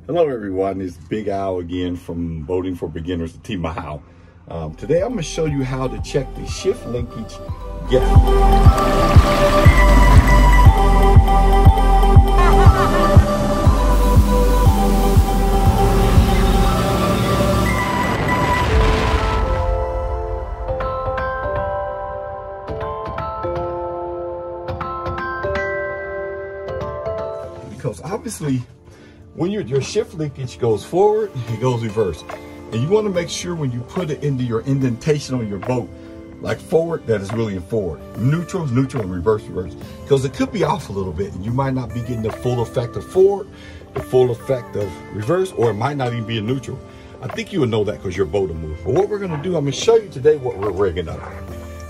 Hello everyone, it's Big Al again from Boating for Beginners, Team Mahau. Today I'm going to show you how to check the shift linkage gap. Because obviously when your shift linkage goes forward, it goes reverse. And you want to make sure when you put it into your indentation on your boat, like forward, that is really in forward. Neutral is neutral, and reverse, reverse. Because it could be off a little bit and you might not be getting the full effect of forward, the full effect of reverse, or it might not even be a neutral. I think you will know that because your boat will move. But what we're going to do, I'm going to show you today what we're rigging up.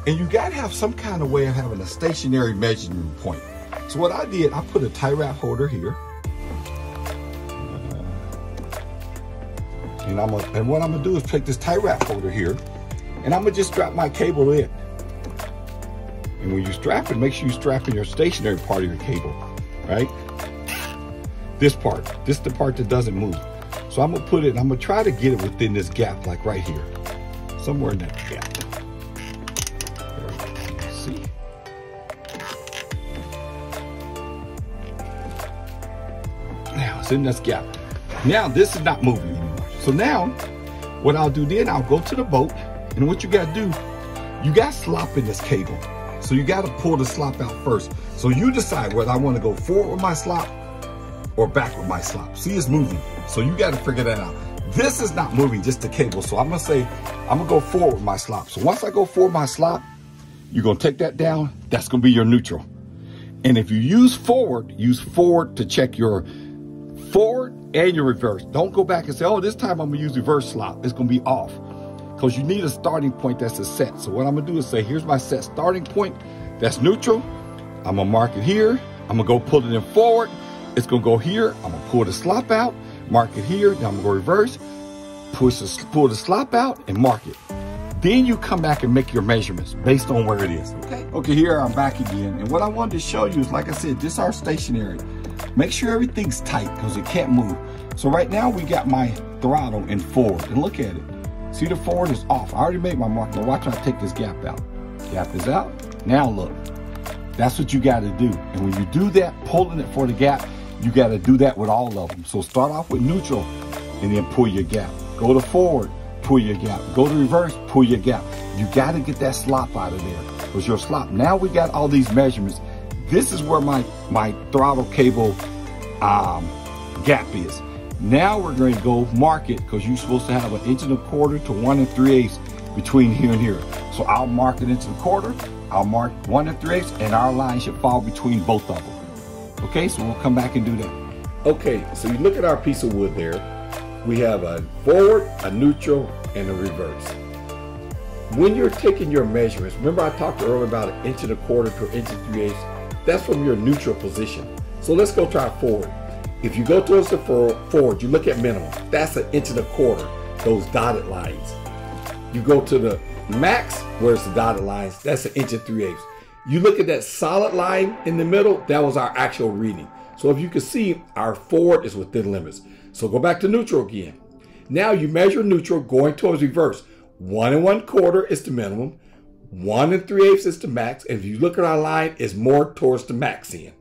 And you got to have some kind of way of having a stationary measurement point. So what I did, I put a tie wrap holder here. And what I'm gonna do is take this tie wrap holder here, and I'm gonna just strap my cable in. And when you strap it, make sure you strap in your stationary part of your cable, right? This part, this is the part that doesn't move. So I'm gonna put it, and I'm gonna try to get it within this gap, like right here, somewhere in that gap. See? Now it's in this gap. Now this is not moving anymore. So now, what I'll do then, I'll go to the boat, and what you gotta do, you got slop in this cable. So you gotta pull the slop out first. So you decide whether I wanna go forward with my slop or back with my slop. See, it's moving. So you gotta figure that out. This is not moving, just the cable. So I'm gonna say, I'm gonna go forward with my slop. So once I go forward with my slop, you're gonna take that down, that's gonna be your neutral. And if you use forward to check your forward and your reverse. Don't go back and say, oh, this time I'm gonna use reverse slop. It's gonna be off. Because you need a starting point that's a set. So what I'm gonna do is say, here's my set starting point. That's neutral. I'm gonna mark it here. I'm gonna go pull it in forward. It's gonna go here. I'm gonna pull the slop out, mark it here. Then I'm gonna go reverse, pull the slop out and mark it. Then you come back and make your measurements based on where it is, okay? Okay, here I'm back again. And what I wanted to show you is, like I said, this is our stationary. Make sure everything's tight because it can't move. So right now we got my throttle in forward, and look at it. See, the forward is off. I already made my mark. Now watch when I take this gap out. Gap is out. Now look, that's what you got to do. And when you do that, pulling it for the gap, you got to do that with all of them. So start off with neutral and then pull your gap. Go to forward, pull your gap. Go to reverse, pull your gap. You got to get that slop out of there because your slop. Now we got all these measurements. This is where my throttle cable gap is. Now we're going to go mark it because you're supposed to have 1 1/4 to 1 3/8 between here and here. So I'll mark it into the quarter. I'll mark 1 3/8, and our line should fall between both of them. Okay, so we'll come back and do that. Okay, so you look at our piece of wood there. We have a forward, a neutral, and a reverse. When you're taking your measurements, remember I talked earlier about 1 1/4 to 1 3/8. That's from your neutral position. So let's go try forward. If you go towards the forward, you look at minimum. That's 1 1/4, those dotted lines. You go to the max, where's the dotted lines, that's 1 3/8. You look at that solid line in the middle, that was our actual reading. So if you can see, our forward is within limits. So go back to neutral again. Now you measure neutral going towards reverse. 1 1/4 is the minimum. 1 3/8 is the max, and if you look at our line, it's more towards the max end.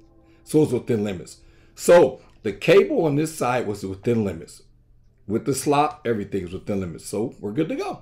So it's within limits. So the cable on this side was within limits. With the slop, everything is within limits. So we're good to go.